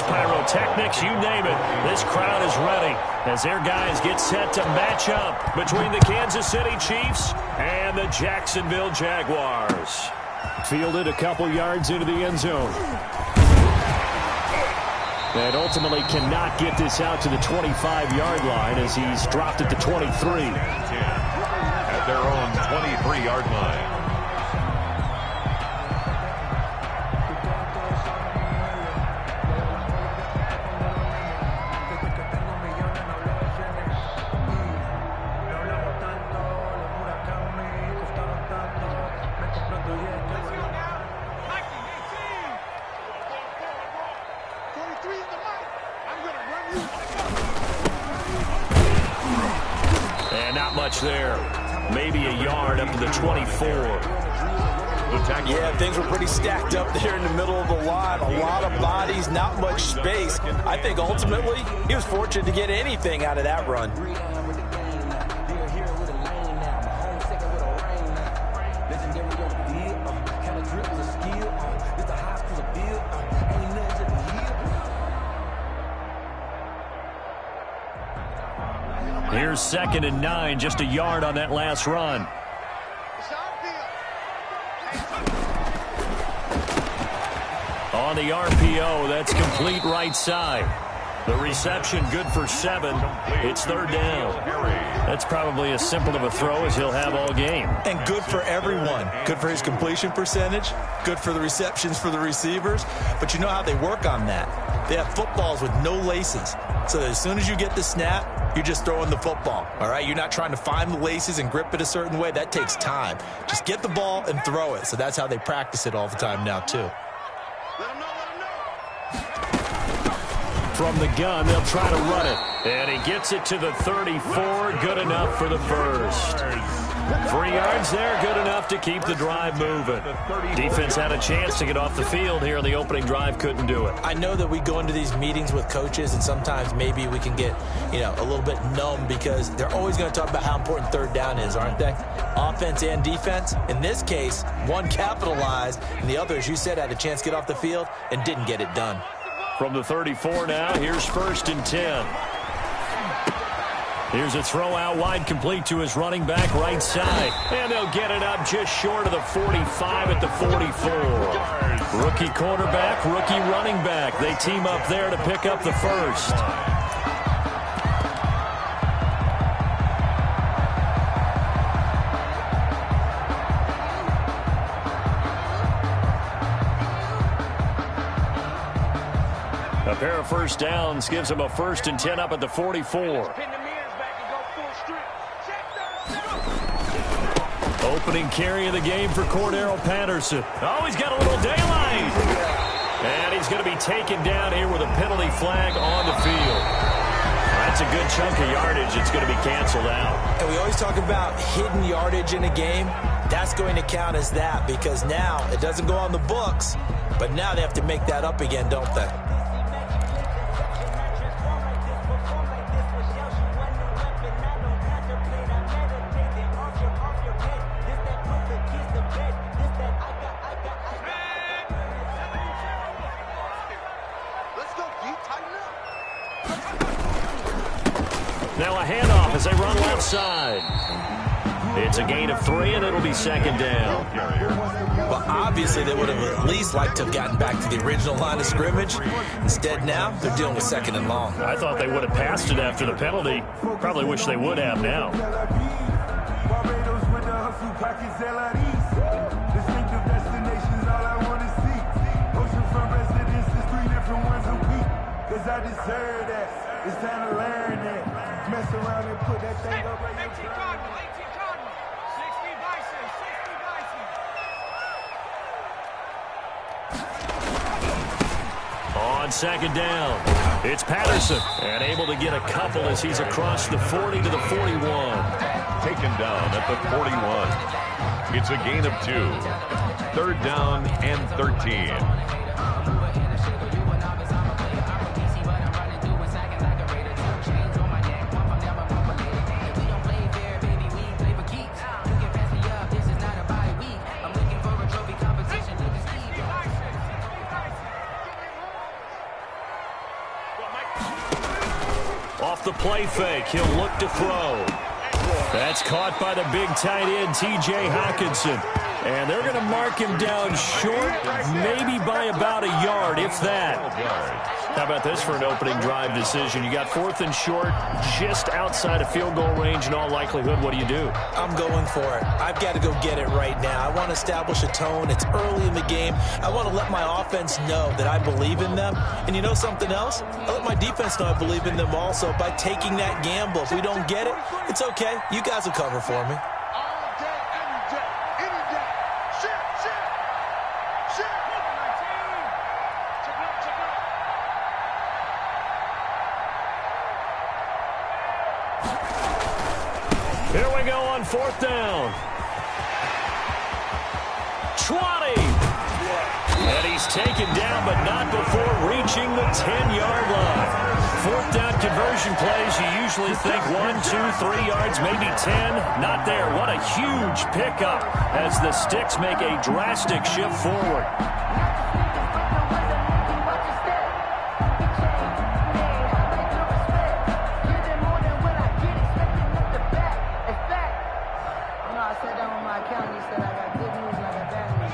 pyrotechnics, you name it. This crowd is ready as their guys get set to match up between the Kansas City Chiefs and the Jacksonville Jaguars. Fielded a couple yards into the end zone. And ultimately cannot get this out to the 25-yard line as he's dropped it to 23. At their own 23-yard line. There, maybe a yard up to the 24. Yeah, things were pretty stacked up there in the middle of the lot. A lot of bodies, not much space. I think ultimately he was fortunate to get anything out of that run. Here's 2nd and 9, just a yard on that last run. On the RPO, that's complete right side. The reception good for 7. It's 3rd down. That's probably as simple of a throw as he'll have all game. And good for everyone. Good for his completion percentage. Good for the receptions for the receivers. But you know how they work on that. They have footballs with no laces. So that as soon as you get the snap, you're just throwing the football, all right? You're not trying to find the laces and grip it a certain way. That takes time. Just get the ball and throw it. So that's how they practice it all the time now, too. From the gun, they'll try to run it. And he gets it to the 34. Good enough for the first. 3 yards there, good enough to keep the drive moving. Defense had a chance to get off the field here on the opening drive, couldn't do it. I know that we go into these meetings with coaches, and sometimes maybe we can get, a little bit numb because they're always going to talk about how important 3rd down is, aren't they? Offense and defense. In this case, one capitalized, and the other, as you said, had a chance to get off the field and didn't get it done. From the 34 now, here's 1st and 10. Here's a throw out wide, complete to his running back right side. And they'll get it up just short of the 45 at the 44. Rookie quarterback, rookie running back. They team up there to pick up the first. A pair of first downs gives them a 1st and 10 up at the 44. Opening carry of the game for Cordero Patterson. Oh, he's got a little daylight. And he's going to be taken down here with a penalty flag on the field. That's a good chunk of yardage. It's going to be canceled out. And we always talk about hidden yardage in a game. That's going to count as that because now it doesn't go on the books, but now they have to make that up again, don't they? Now a handoff as they run left side. It's a gain of 3, and it'll be 2nd down. Well, obviously they would have at least liked to have gotten back to the original line of scrimmage. Instead now, they're dealing with 2nd and long. I thought they would have passed it after the penalty. Probably wish they would have now. I deserve that. It's time to learn that. Mess around and put that thing up right here. 18 Cardinal, 60 Bison. On 2nd down, it's Patterson. And able to get a couple as he's across the 40 to the 41. Taken down at the 41. It's a gain of 2. 3rd down and 13. Off the play fake, he'll look to throw. That's caught by the big tight end, T.J. Hawkinson. And they're going to mark him down short, maybe by about a yard, if that. How about this for an opening drive decision? You got 4th and short, just outside of field goal range in all likelihood. What do? I'm going for it. I've got to go get it right now. I want to establish a tone. It's early in the game. I want to let my offense know that I believe in them. And you know something else? I let my defense know I believe in them also by taking that gamble. If we don't get it, it's okay. You guys will cover for me. Here we go on 4th down. 20. And he's taken down, but not before reaching the 10-yard line. 4th down conversion plays, you usually think 1, 2, 3 yards, maybe 10. Not there. What a huge pickup as the Sticks make a drastic shift forward.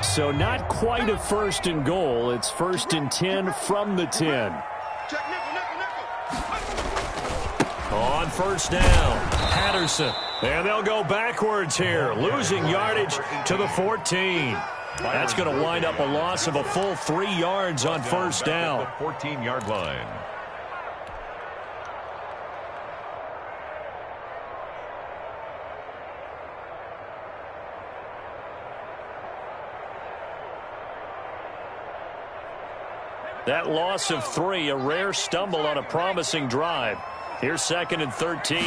So not quite a 1st and goal. It's 1st and 10 from the 10. On 1st down, Patterson. And they'll go backwards here, losing yardage to the 14. That's going to wind up a loss of a full 3 yards on 1st down. 14-yard line. That loss of 3, a rare stumble on a promising drive. Here's 2nd and 13.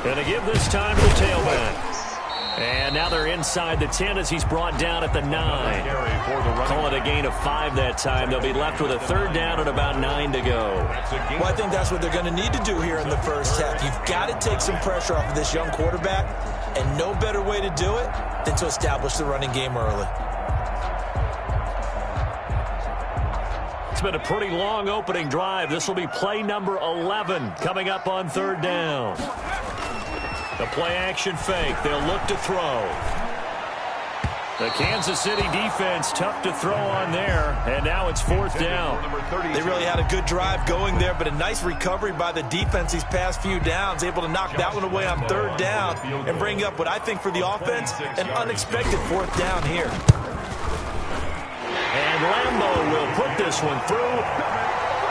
Going to give this time to the tailback. And now they're inside the 10 as he's brought down at the 9. Call it a gain of 5 that time. They'll be left with a 3rd down and about 9 to go. Well, I think that's what they're going to need to do here in the first half. You've got to take some pressure off of this young quarterback, and no better way to do it than to establish the running game early. It's been a pretty long opening drive. This will be play number 11 coming up on 3rd down. The play action fake. They'll look to throw. The Kansas City defense tough to throw on there. And now it's 4th down. They really had a good drive going there, but a nice recovery by the defense these past few downs. Able to knock that one away on 3rd down and bring up what I think for the offense, an unexpected 4th down here. And Lambo will put this one through.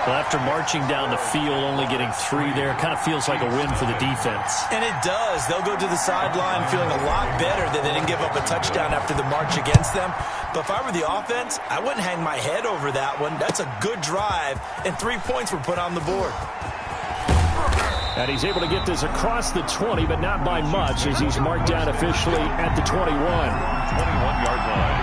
Well, after marching down the field, only getting 3 there, kind of feels like a win for the defense. And it does. They'll go to the sideline feeling a lot better that they didn't give up a touchdown after the march against them. But if I were the offense, I wouldn't hang my head over that one. That's a good drive, and 3 points were put on the board. And he's able to get this across the 20, but not by much, as he's marked down officially at the 21. 21-yard line.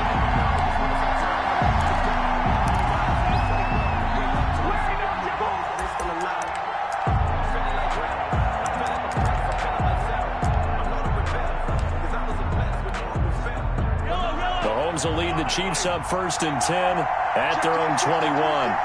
Will lead the Chiefs up 1st and 10 at their own 21.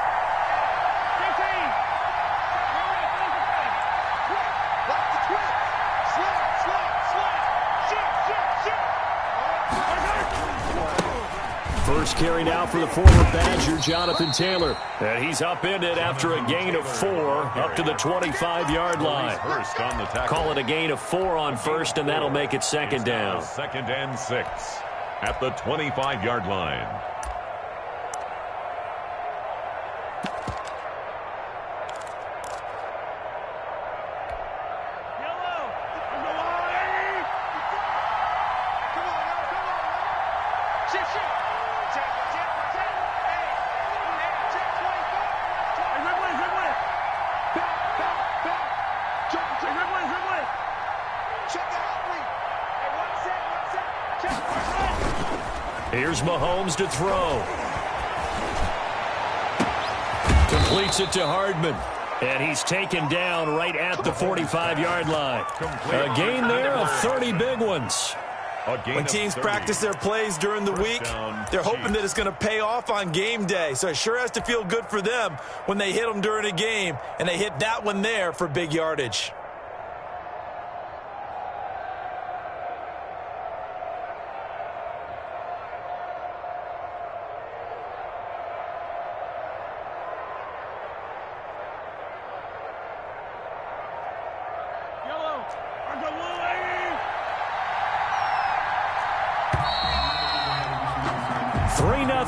First carry now for the former Badger, Jonathan Taylor. And he's upended after a gain of 4 up to the 25-yard line. Call it a gain of 4 on 1st, and that'll make it 2nd down. 2nd and 6. At the 25-yard line. Here's Mahomes to throw. Completes it to Hardman. And he's taken down right at the 45-yard line. A gain there of 30 big ones. When teams practice their plays during the week, they're hoping that it's going to pay off on game day. So it sure has to feel good for them when they hit them during a game, and they hit that one there for big yardage.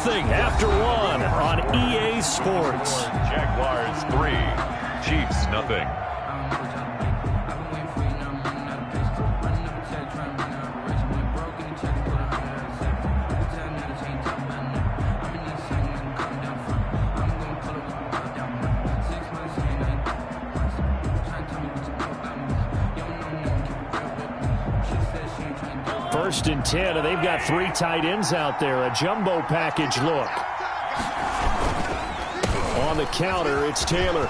After one on EA Sports. Jaguars 3, Chiefs nothing. First and 10, and they've got 3 tight ends out there. A jumbo package look. On the counter, it's Taylor.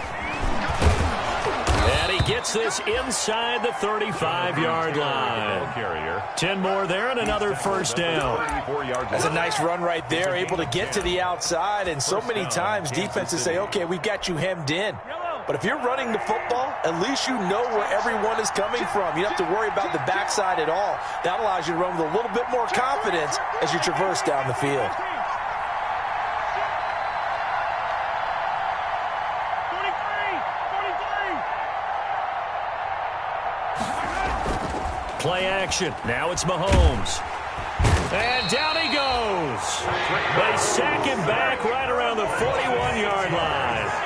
And he gets this inside the 35-yard line. 10 more there and another first down. That's a nice run right there, able to get to the outside. And so many times defenses say, okay, we've got you hemmed in. But if you're running the football, at least you know where everyone is coming from. You don't have to worry about the backside at all. That allows you to run with a little bit more confidence as you traverse down the field. Play action. Now it's Mahomes. And down he goes. They sack him back right around the 41-yard line.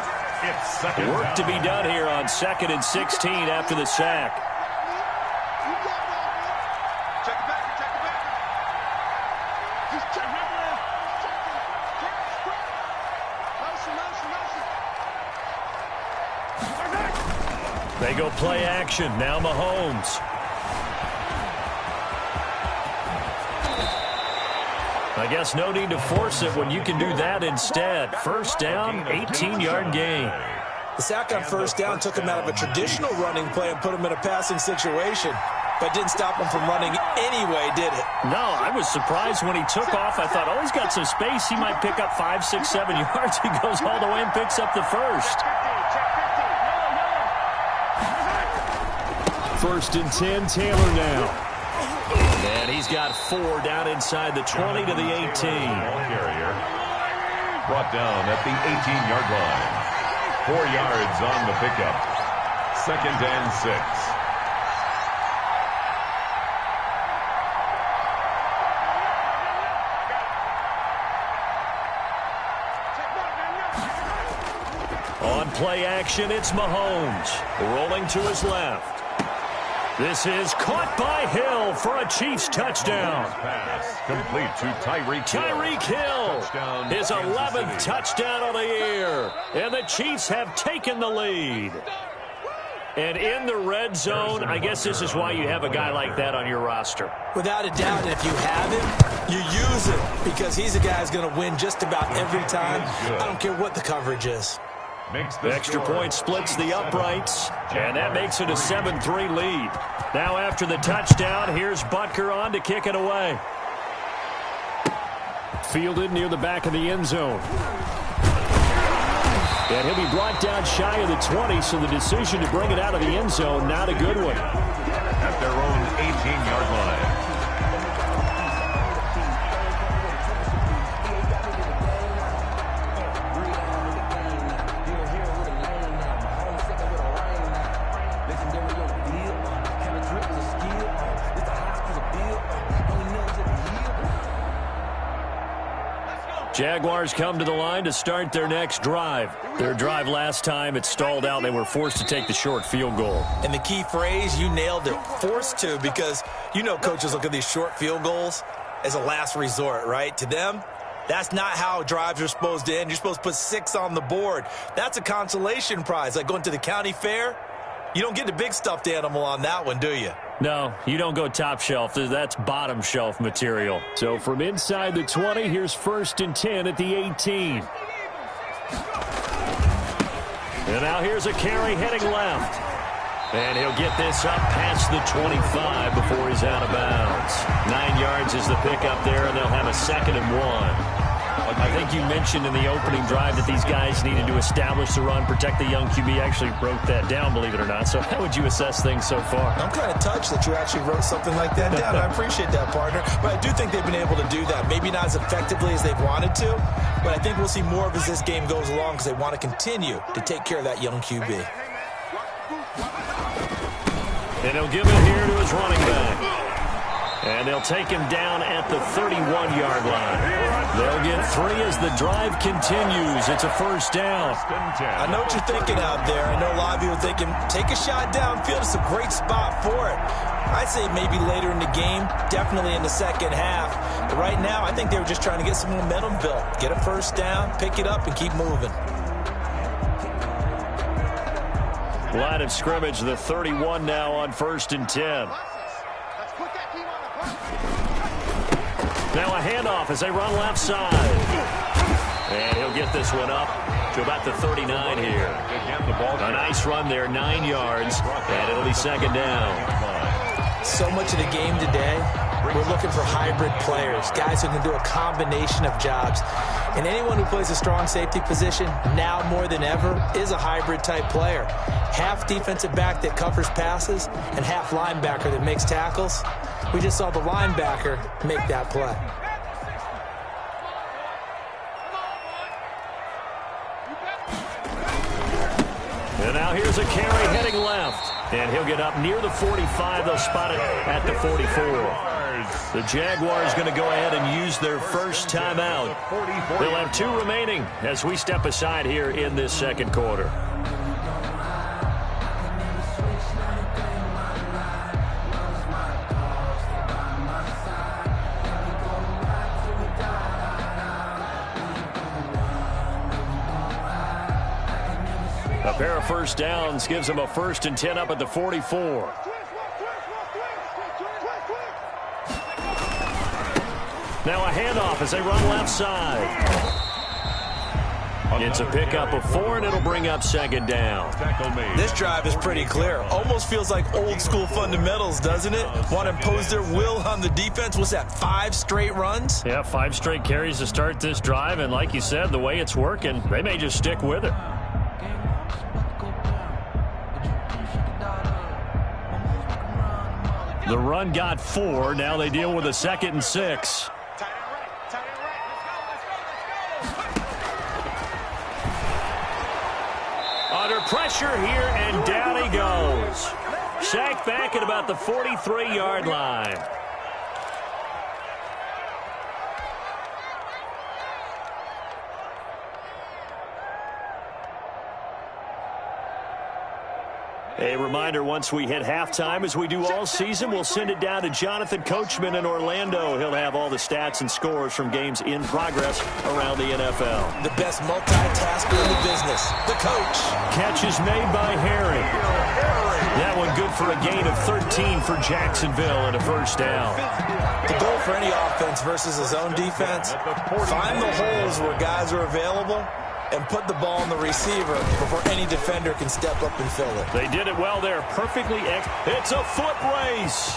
Work to be done here on 2nd and 16 after the sack. They go play action. Now Mahomes. I guess no need to force it when you can do that instead. First down, 18-yard gain. The sack on first down took him out of a traditional running play and put him in a passing situation, but didn't stop him from running anyway, did it? No, I was surprised when he took off. I thought, oh, he's got some space. He might pick up 5, 6, 7 yards. He goes all the way and picks up the first. First and 10, Taylor now. And he's got 4 down inside the 20 to the 18. Carrier brought down at the 18-yard line. 4 yards on the pickup. 2nd and 6. On play action, it's Mahomes. Rolling to his left. This is caught by Hill for a Chiefs touchdown. Pass complete to Tyreek Hill. Tyreek Hill, Touchdown, his Kansas 11th City. touchdown of the year. And the Chiefs have taken the lead. And in the red zone, I guess this is why you have a guy like that on your roster. Without a doubt, and if you have him, you use him because he's a guy who's going to win just about every time. I don't care what the coverage is. The extra point splits the uprights, and that makes it a 7-3 lead. Now after the touchdown, here's Butker on to kick it away. Fielded near the back of the end zone. And he'll be brought down shy of the 20, so the decision to bring it out of the end zone, not a good one. At their own 18-yard line. Jaguars come to the line to start their next drive. Their drive last time, it stalled out. They were forced to take the short field goal. And the key phrase, you nailed it, forced to, because you know coaches look at these short field goals as a last resort, right? To them, that's not how drives are supposed to end. You're supposed to put 6 on the board. That's a consolation prize, like going to the county fair. You don't get the big stuffed animal on that one, do you? No, you don't go top shelf. That's bottom shelf material. So from inside the 20, here's 1st and 10 at the 18. And now here's a carry heading left. And he'll get this up past the 25 before he's out of bounds. 9 yards is the pickup there, and they'll have a 2nd and 1. I think you mentioned in the opening drive that these guys needed to establish the run, protect the young QB. I actually wrote that down, believe it or not. So how would you assess things so far? I'm kind of touched that you actually wrote something like that down. I appreciate that, partner. But I do think they've been able to do that. Maybe not as effectively as they've wanted to, but I think we'll see more of as this game goes along because they want to continue to take care of that young QB. And he'll give it here to his running back. And they'll take him down at the 31-yard line. They'll get 3 as the drive continues. It's a 1st down. I know what you're thinking out there. I know a lot of you are thinking, take a shot downfield. It's a great spot for it. I'd say maybe later in the game, definitely in the second half. But right now, I think they were just trying to get some momentum built. Get a 1st down, pick it up, and keep moving. Line of scrimmage, the 31 now on 1st and 10. Now a handoff as they run left side. And he'll get this one up to about the 39 here. A nice run there, 9 yards, and it'll be 2nd down. So much of the game today, we're looking for hybrid players, guys who can do a combination of jobs. And anyone who plays a strong safety position, now more than ever, is a hybrid type player. Half defensive back that covers passes and half linebacker that makes tackles. We just saw the linebacker make that play. And now here's a carry heading left. And he'll get up near the 45. They'll spot it at the 44. The Jaguars going to go ahead and use their 1st timeout. They'll have 2 remaining as we step aside here in this 2nd quarter. A pair of 1st downs gives them a 1st and 10 up at the 44. Now a handoff as they run left side. It's a pickup of 4, and it'll bring up 2nd down. This drive is pretty clear. Almost feels like old school fundamentals, doesn't it? Want to impose their will on the defense. What's that, 5 straight runs? Yeah, 5 straight carries to start this drive, and like you said, the way it's working, they may just stick with it. The run got 4. Now they deal with a 2nd and 6. Under pressure here, and down he goes. Sacked back at about the 43-yard line. A reminder, once we hit halftime, as we do all season, we'll send it down to Jonathan Coachman in Orlando. He'll have all the stats and scores from games in progress around the NFL. The best multitasker in the business, the coach. Catch is made by Harry. That one good for a gain of 13 for Jacksonville and a 1st down. The goal for any offense versus his own defense, find the holes where guys are available and put the ball on the receiver before any defender can step up and fill it. They did it well there. Perfectly. It's a foot race.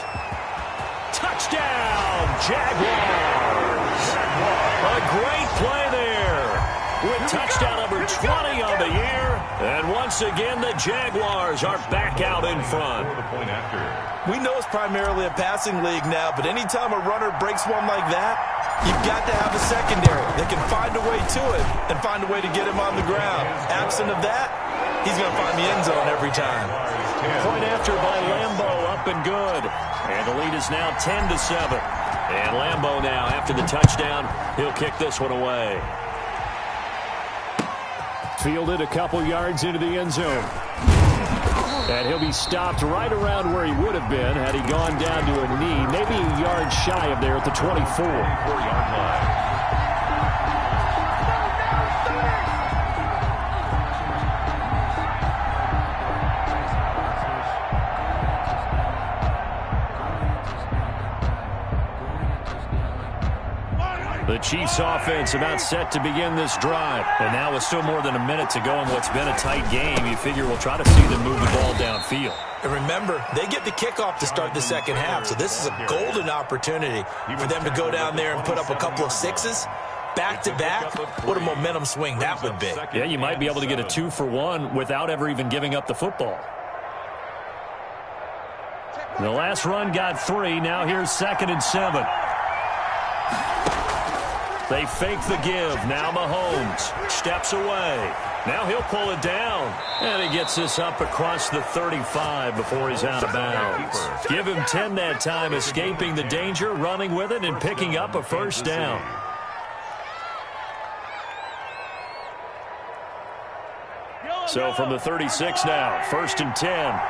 Touchdown, Jaguars. A great play there with touchdown number 20 on the year. And once again, the Jaguars are back out in front. We know it's primarily a passing league now, but anytime a runner breaks one like that, you've got to have a secondary that can find a way to it and find a way to get him on the ground. Absent of that, he's going to find the end zone every time. Point after by Lambo, up and good. And the lead is now 10-7. And Lambo now, after the touchdown, he'll kick this one away. Fielded a couple yards into the end zone. And he'll be stopped right around where he would have been had he gone down to a knee, maybe a yard shy of there at the 24-yard line. The The Chiefs offense about set to begin this drive. And now with still more than a minute to go in what's been a tight game, you figure we'll try to see them move the ball downfield. And remember, they get the kickoff to start the second half, so this is a golden opportunity for them to go down there and put up a couple of sixes. Back-to-back, what a momentum swing that would be. Yeah, you might be able to get a 2-for-1 without ever even giving up the football. The last run got 3. Now here's 2nd and 7. They fake the give. Now Mahomes steps away. Now he'll pull it down. And he gets this up across the 35 before he's out of bounds. Give him 10 that time, escaping the danger, running with it, and picking up a first down. So from the 36 now, 1st and 10.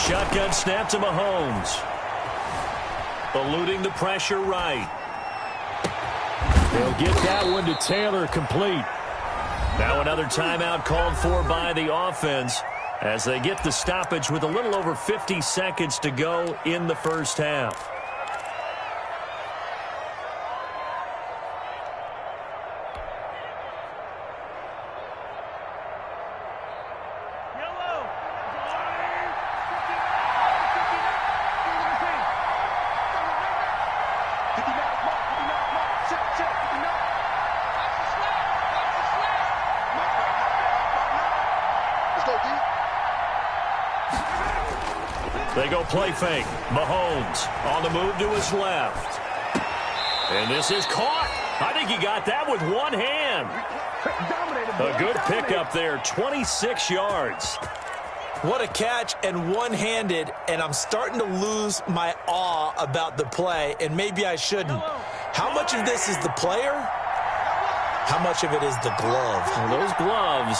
Shotgun snap to Mahomes. Eluding the pressure right. They'll get that one to Taylor, complete. Now another timeout called for by the offense as they get the stoppage with a little over 50 seconds to go in the first half. They go play fake. Mahomes on the move to his left. And this is caught. I think he got that with one hand. A good pickup there, 26 yards. What a catch, and one-handed, and I'm starting to lose my awe about the play, and maybe I shouldn't. How much of this is the player? How much of it is the glove? Well, those gloves,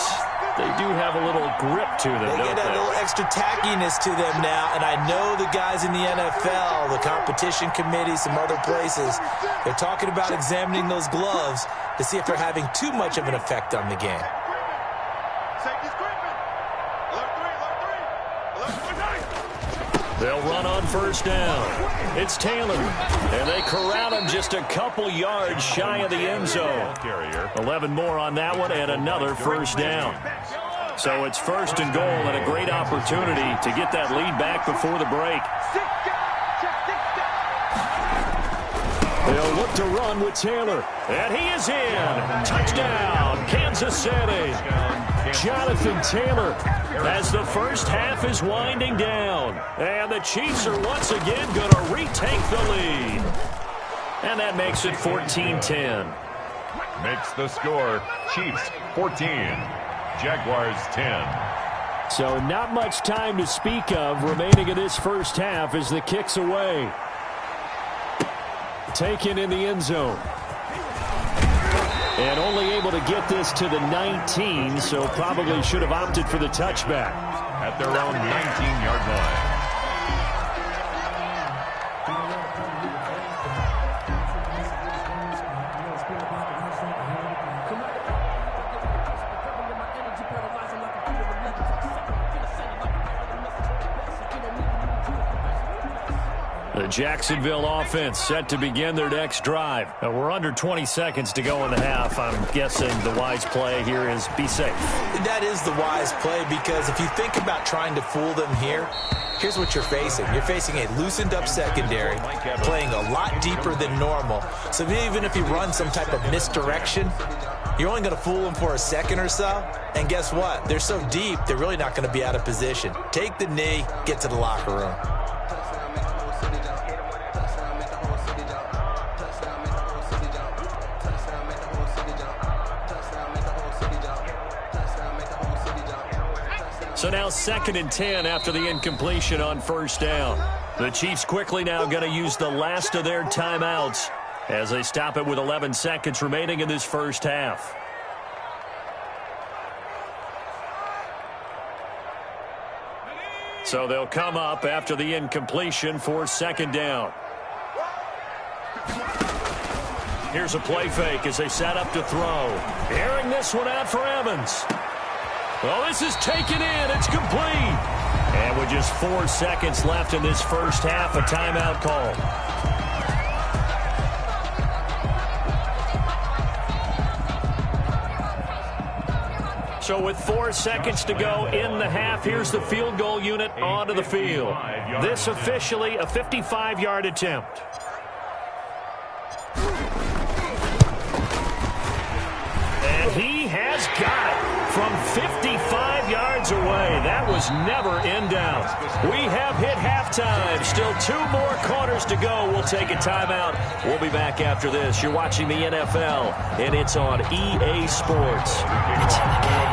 they do have a little grip to them, They get a little extra tackiness to them now, and I know the guys in the NFL, the competition committee, some other places, they're talking about examining those gloves to see if they're having too much of an effect on the game. They'll run on first down. It's Taylor, and they corral him just a couple yards shy of the end zone. 11 more on that one, and another first down. So it's 1st and goal, and a great opportunity to get that lead back before the break. They'll look to run with Taylor, and he is in. Touchdown, Kansas City. Jonathan Taylor as the first half is winding down. And the Chiefs are once again going to retake the lead. And that makes it 14-10. Makes the score Chiefs 14, Jaguars 10. So not much time to speak of remaining in this first half as the kick's away. Taken in the end zone. And only able to get this to the 19, so probably should have opted for the touchback. At their own 19-yard line. The Jacksonville offense set to begin their next drive. We're under 20 seconds to go in the half. I'm guessing the wise play here is be safe. That is the wise play, because if you think about trying to fool them here, here's what you're facing. You're facing a loosened up secondary, playing a lot deeper than normal. So even if you run some type of misdirection, you're only going to fool them for a second or so. And guess what? They're so deep, they're really not going to be out of position. Take the knee, get to the locker room. So now 2nd and 10 after the incompletion on first down. The Chiefs quickly now going to use the last of their timeouts as they stop it with 11 seconds remaining in this first half. So they'll come up after the incompletion for 2nd down. Here's a play fake as they set up to throw. Airing this one out for Evans. Well, this is taken in. It's complete. And with just 4 seconds left in this first half, a timeout call. So with 4 seconds to go in the half, here's the field goal unit onto the field. This officially a 55-yard attempt. And he has got it from 55 yards away. That was never in doubt. We have hit halftime. Still 2 more quarters to go. We'll take a timeout. We'll be back after this. You're watching the NFL, and it's on EA Sports. It's in the game.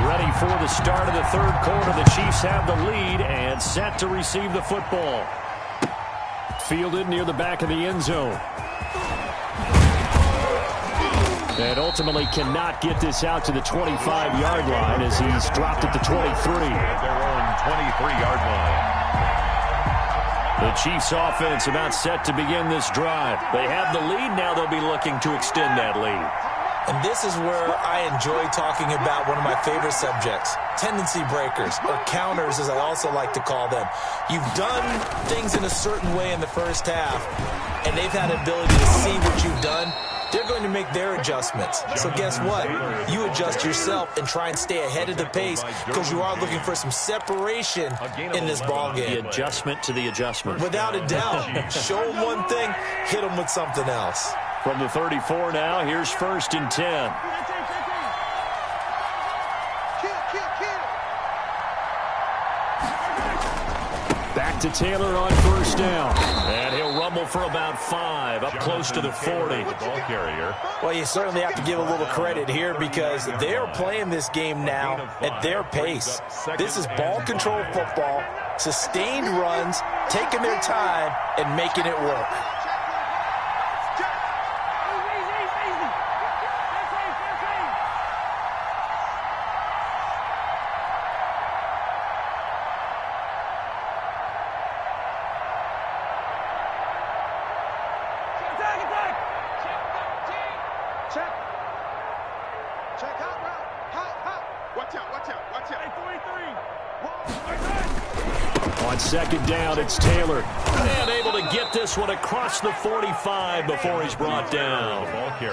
Ready for the start of the third quarter. The Chiefs have the lead and set to receive the football. Fielded near the back of the end zone. And ultimately cannot get this out to the 25-yard line as he's dropped at the 23. At their own 23-yard line. The Chiefs offense about set to begin this drive. They have the lead now. They'll be looking to extend that lead. And this is where I enjoy talking about one of my favorite subjects, tendency breakers, or counters as I also like to call them. You've done things in a certain way in the first half, and they've had the ability to see what you've done. They're going to make their adjustments. So guess what? You adjust yourself and try and stay ahead of the pace because you are looking for some separation in this ballgame. The adjustment to the adjustment. Without a doubt. Show them one thing, hit them with something else. From the 34 now, here's 1st and 10. Back to Taylor on 1st down. And he'll rumble for about 5, up close to the 40. Ball carrier. Well, you certainly have to give a little credit here because they're playing this game now at their pace. This is ball control football, sustained runs, taking their time, and making it work. On 2nd down, it's Taylor. And able to get this one across the 45 before he's brought down.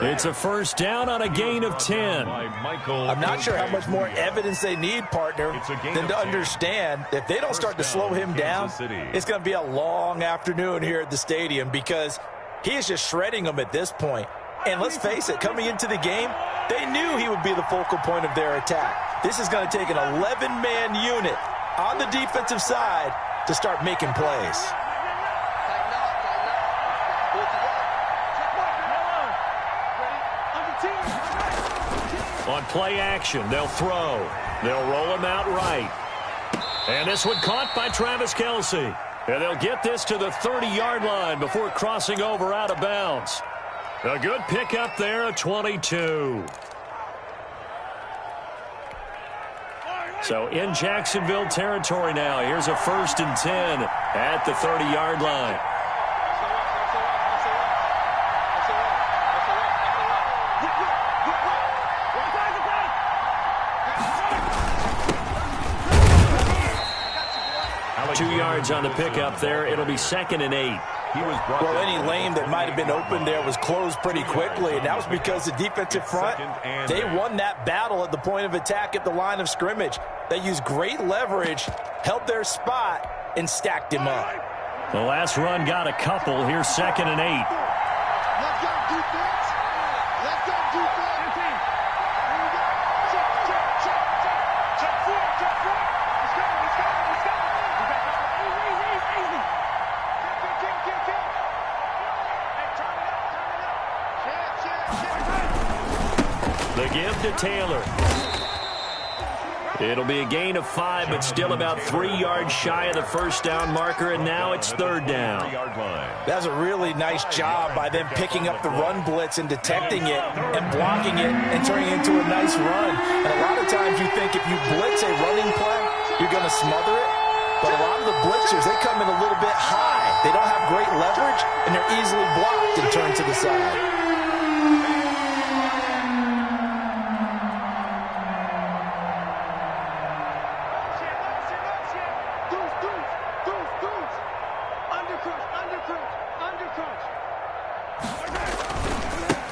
It's a 1st down on a gain of 10. I'm not sure how much more evidence they need, partner, than to understand that if they don't start to slow him down, it's going to be a long afternoon here at the stadium because he is just shredding them at this point. And let's face it, coming into the game, they knew he would be the focal point of their attack. This is going to take an 11-man unit on the defensive side to start making plays. On play action, they'll throw. They'll roll him out right. And this one caught by Travis Kelce. And they'll get this to the 30-yard line before crossing over out of bounds. A good pickup there, a 22. So in Jacksonville territory now. Here's a 1st and 10 at the 30-yard line. Two yards on the pickup there. It'll be 2nd and 8. Well, any lane that might have been open there was closed pretty quickly, and that was because the defensive front, they won that battle at the point of attack at the line of scrimmage. They used great leverage, held their spot, and stacked him up. The last run got a couple. Here's 2nd and 8. Let's go, defense. Let's go, defense. Check, check, check, check. Check foot, check foot. Let's go, let's go, let's go. Easy. Kick. Hey, turn it up. Check. The give to Taylor. It'll be a gain of 5, but still about 3 yards shy of the 1st down marker, and now it's 3rd down. That's a really nice job by them picking up the run blitz and detecting it and blocking it and turning it into a nice run. And a lot of times you think if you blitz a running play, you're going to smother it. But a lot of the blitzers, they come in a little bit high. They don't have great leverage, and they're easily blocked and turned to the side.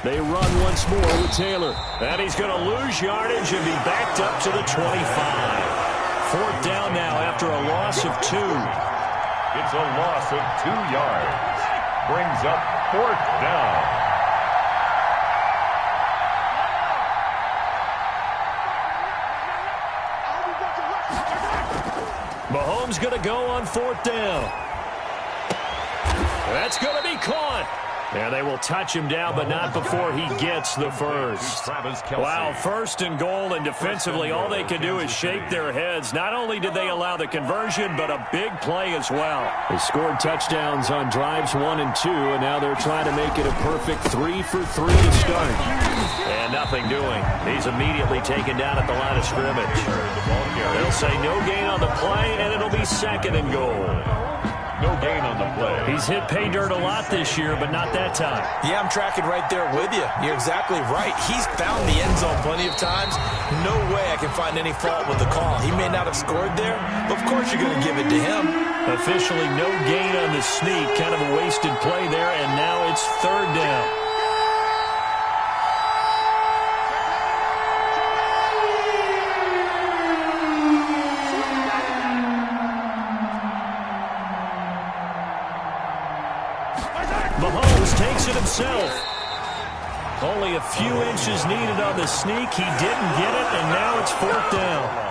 They run once more with Taylor. And he's going to lose yardage and be backed up to the 25. 4th down now after a loss of 2. It's a loss of 2 yards. Brings up 4th down. Mahomes going to go on 4th down. That's going to be caught. And they will touch him down, but not before he gets the first. Wow, 1st and goal, and defensively all they can do is shake their heads. Not only did they allow the conversion, but a big play as well. They scored touchdowns on drives 1 and 2, and now they're trying to make it a perfect 3 for 3 to start. And nothing doing. He's immediately taken down at the line of scrimmage. They'll say no gain on the play, and it'll be 2nd and goal. No gain on the play. He's hit pay dirt a lot this year, but not that time. Yeah, I'm tracking right there with you. You're exactly right. He's found the end zone plenty of times. No way I can find any fault with the call. He may not have scored there, but of course you're going to give it to him. Officially no gain on the sneak. Kind of a wasted play there, and now it's 3rd down. Mahomes takes it himself. Only a few inches needed on the sneak. He didn't get it, and now it's 4th down.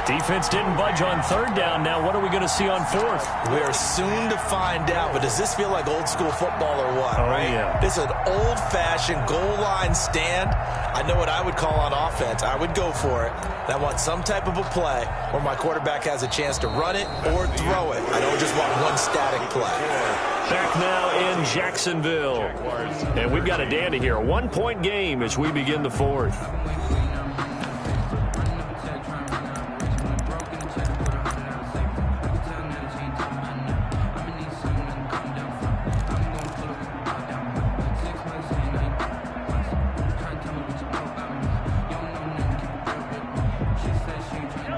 Defense didn't budge on 3rd down. Now what are we going to see on 4th? We're soon to find out, but does this feel like old school football or what, right? Yeah. This is an old-fashioned goal line stand. I know what I would call on offense. I would go for it. And I want some type of a play where my quarterback has a chance to run it or throw it. I don't just want one static play. Back now in Jacksonville. And we've got a dandy here. A 1-point game as we begin the 4th.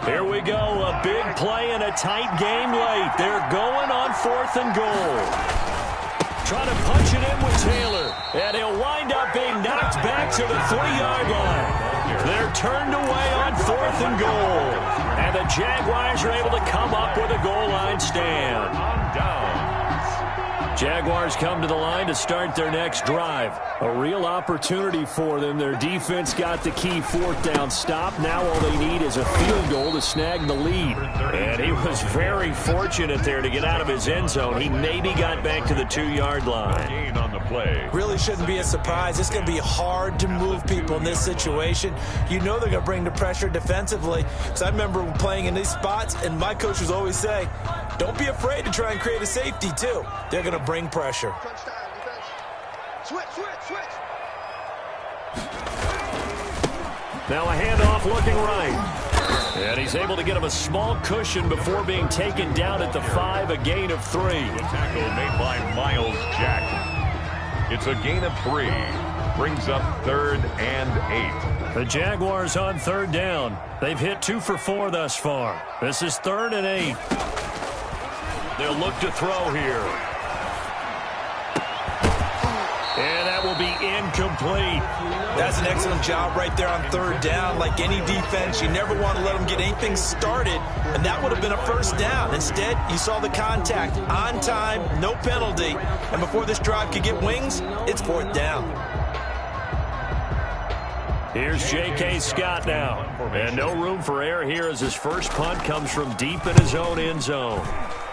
Here we go. A big play and a tight game late. They're going on 4th and goal. Trying to punch it in with Taylor. And he'll wind up being knocked back to the 3-yard line. They're turned away on 4th and goal. And the Jaguars are able to come up with a goal line stand. On down. Jaguars come to the line to start their next drive. A real opportunity for them. Their defense got the key 4th down stop. Now all they need is a field goal to snag the lead. And he was very fortunate there to get out of his end zone. He maybe got back to the 2-yard line. Gain on the play. Really shouldn't be a surprise. It's going to be hard to move people in this situation. You know they're going to bring the pressure defensively. Because I remember playing in these spots, and my coach was always say, don't be afraid to try and create a safety, too. They're going to bring pressure. Switch. Now a handoff looking right. And he's able to get him a small cushion before being taken down at the 5, a gain of 3. Tackle made by Miles Jack. It's a gain of 3. Brings up 3rd and 8. The Jaguars on 3rd down. They've hit 2 for 4 thus far. This is 3rd and 8. They'll look to throw here. And that will be incomplete. That's an excellent job right there on 3rd down. Like any defense, you never want to let them get anything started, and that would have been a 1st down. Instead, you saw the contact on time, no penalty, and before this drive could get wings, it's 4th down. Here's J.K. Scott now. And no room for error here as his first punt comes from deep in his own end zone.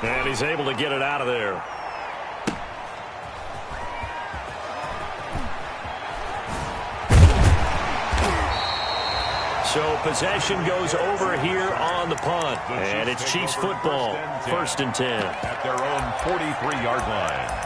And he's able to get it out of there. So possession goes over here on the punt. And it's Chiefs football, 1st and 10. At their own 43-yard line.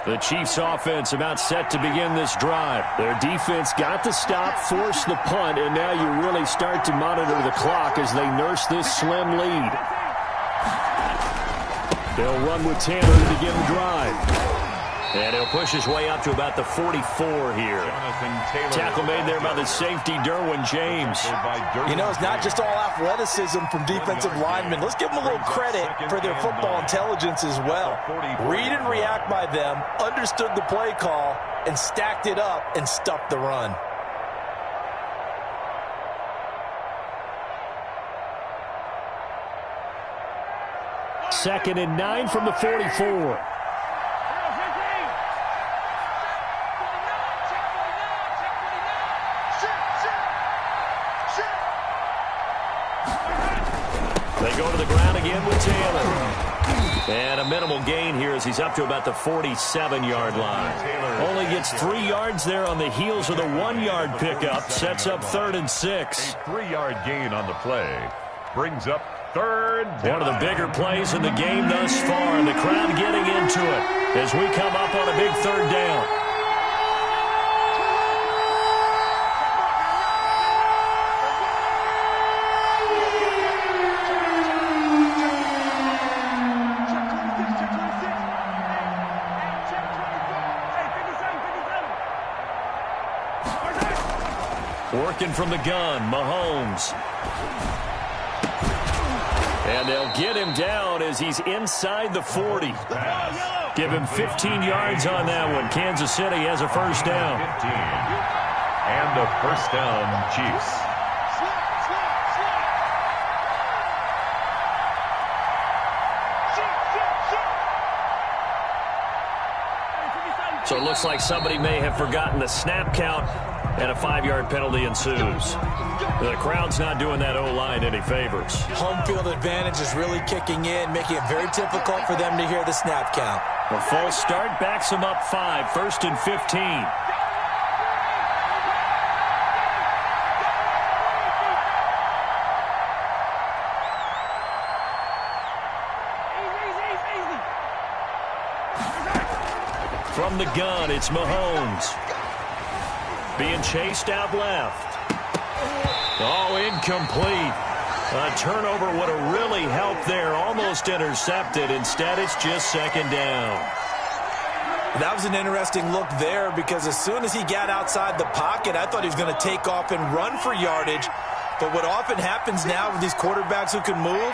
The Chiefs' offense about set to begin this drive. Their defense got the stop, forced the punt, and now you really start to monitor the clock as they nurse this slim lead. They'll run with Taylor to begin the drive. And he'll push his way up to about the 44 here. Tackle made there by the safety, Derwin James. You know, it's not just all athleticism from defensive linemen. Let's give them a little credit for their football intelligence as well. Read and react by them, understood the play call, and stacked it up and stuffed the run. Second and 9 from the 44. They go to the ground again with Taylor. And a minimal gain here as he's up to about the 47-yard line. Only gets 3 yards there on the heels of the 1-yard pickup. Sets up 3rd and 6. A 3-yard gain on the play. Brings up 3rd down. One of the bigger plays in the game thus far. And the crowd getting into it as we come up on a big 3rd down. Working from the gun, Mahomes. And they'll get him down as he's inside the 40. Give him 15 yards on that one. Kansas City has a first down. 15. And a first down, Chiefs. So it looks like somebody may have forgotten the snap count, and a 5-yard penalty ensues. The crowd's not doing that O-line any favors. Home field advantage is really kicking in, making it very difficult for them to hear the snap count. A false start backs them up 5, 1st and 15. From the gun, it's Mahomes. Being chased out left. Oh, incomplete. A turnover would have really helped there. Almost intercepted. Instead, it's just 2nd down. That was an interesting look there because as soon as he got outside the pocket, I thought he was going to take off and run for yardage. But what often happens now with these quarterbacks who can move,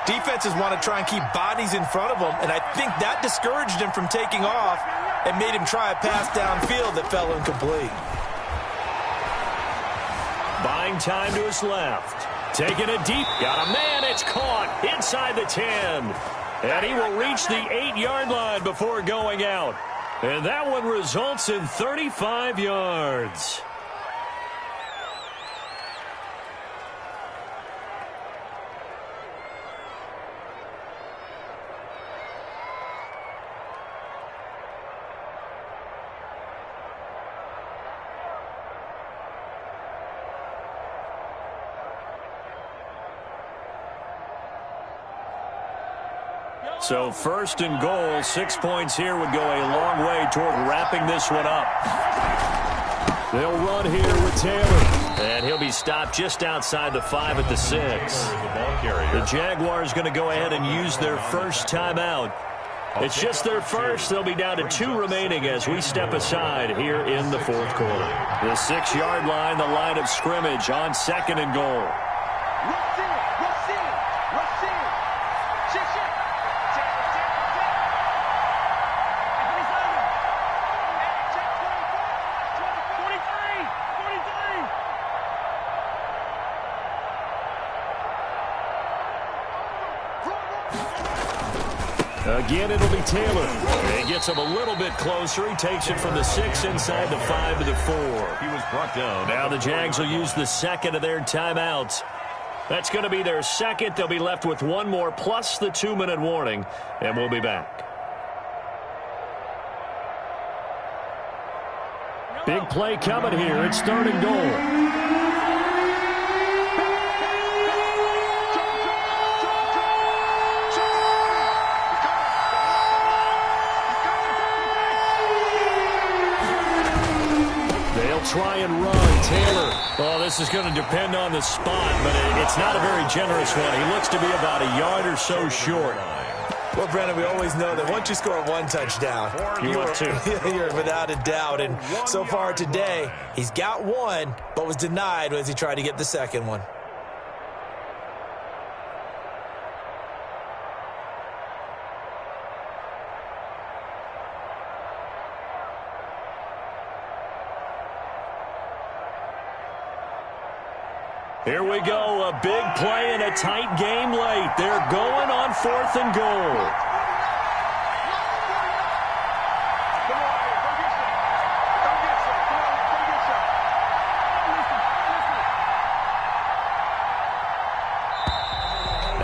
defenses want to try and keep bodies in front of them, and I think that discouraged him from taking off and made him try a pass downfield that fell incomplete. Buying time to his left. Taking it deep. Got a man. It's caught inside the 10. And he will reach the 8-yard line before going out. And that one results in 35 yards. So 1st and goal, 6 points here would go a long way toward wrapping this one up. They'll run here with Taylor. And he'll be stopped just outside the 5 at the 6. The Jaguars going to go ahead and use their first timeout. It's just their first. They'll be down to 2 remaining as we step aside here in the 4th quarter. The 6-yard line, the line of scrimmage on 2nd and goal. Again, it'll be Taylor. He gets him a little bit closer. He takes it from the 6 inside the 5 to the 4. He was brought down. Now the Jags will use the 2nd of their timeouts. That's going to be their 2nd. They'll be left with 1 more plus the 2-minute warning, and we'll be back. Big play coming here. It's 3rd and goal. They'll try and run. Taylor. Oh, this is going to depend on the spot, but it's not a very generous one. He looks to be about a yard or so short. Well, Brandon, we always know that once you score one touchdown, you're two. You're without a doubt. And so far today, he's got one, but was denied as he tried to get the second one. Here we go, a big play and a tight game late. They're going on 4th and goal.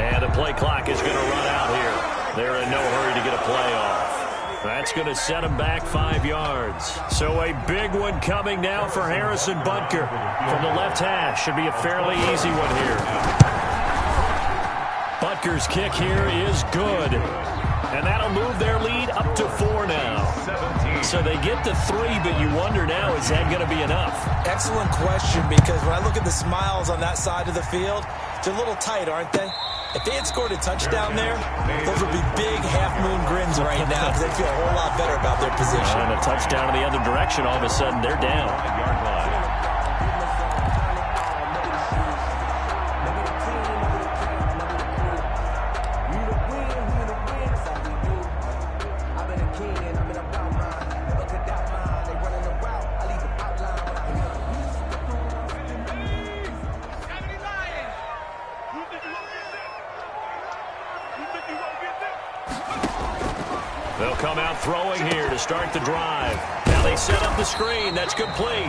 And the play clock is going to run out here. They're in no hurry to get a play off. That's going to set them back 5 yards. So a big one coming now for Harrison Butker from the left hash. Should be a fairly easy one here. Butker's kick here is good. And that'll move their lead up to 4 now. So they get to 3, but you wonder now, is that going to be enough? Excellent question, because when I look at the smiles on that side of the field, they're a little tight, aren't they? If they had scored a touchdown there, those would be big half-moon grins right now because they feel a whole lot better about their position. And a touchdown in the other direction, all of a sudden they're down. They'll come out throwing here to start the drive. Now they set up the screen. That's complete.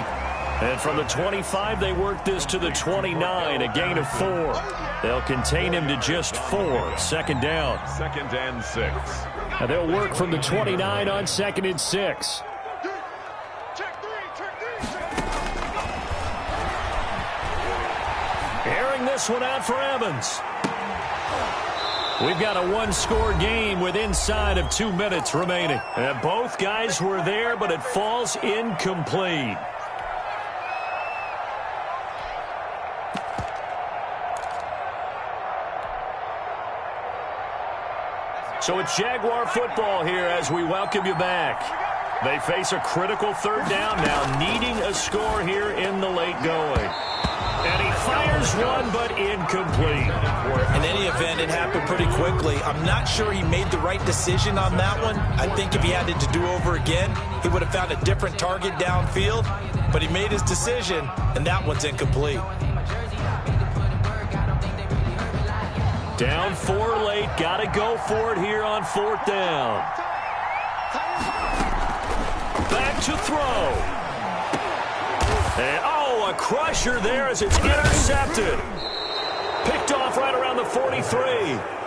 And from the 25, they work this to the 29, a gain of 4. They'll contain him to just 4. 2nd down. 2nd and 6. And they'll work from the 29 on 2nd and 6. Airing this one out for Evans. We've got a one-score game with inside of 2 minutes remaining. And both guys were there, but it falls incomplete. So it's Jaguar football here as we welcome you back. They face a critical 3rd down now, needing a score here in the late going. And he fires one, but incomplete. In any event, it happened pretty quickly. I'm not sure he made the right decision on that one. I think if he had it to do over again, he would have found a different target downfield. But he made his decision, and that one's incomplete. Down 4 late. Got to go for it here on 4th down. Back to throw. And, a crusher there as it's intercepted. Picked off right around the 43.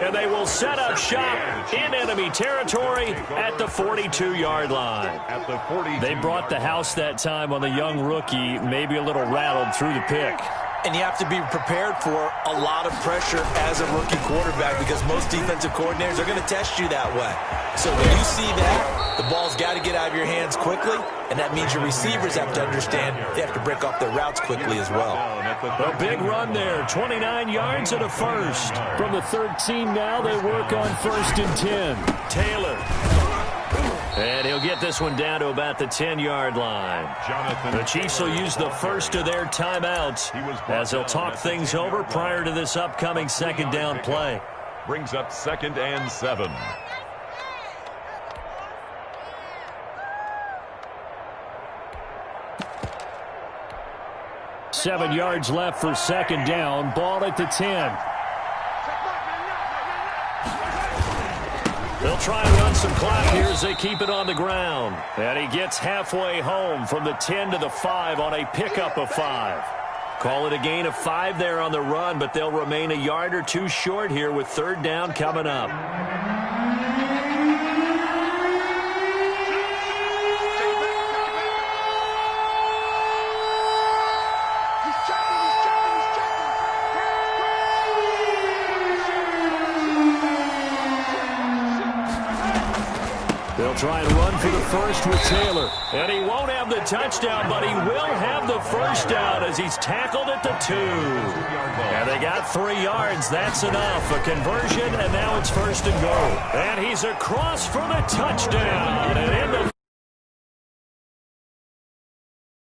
And they will set up shop in enemy territory at the 42-yard line. At the 42. They brought the house that time on the young rookie, maybe a little rattled through the pick. And you have to be prepared for a lot of pressure as a rookie quarterback because most defensive coordinators are going to test you that way. So when you see that, the ball's got to get out of your hands quickly, and that means your receivers have to understand they have to break off their routes quickly as well. A big run there, 29 yards and a first. From the 13 now, they work on 1st and 10. Taylor. And he'll get this one down to about the 10-yard line. The Chiefs will use the first of their timeouts as they'll talk things over prior to this upcoming 2nd down play. Brings up 2nd and 7. Seven yards left for 2nd down. Ball at the 10. They'll try and run some clock here as they keep it on the ground. And he gets halfway home from the 10 to the 5 on a pickup of 5. Call it a gain of 5 there on the run, but they'll remain a yard or 2 short here with 3rd down coming up. They'll try and run for the first with Taylor. And he won't have the touchdown, but he will have the first down as he's tackled at the 2. And they got 3 yards. That's enough. A conversion, and now it's first and goal. And he's across for the touchdown. And in the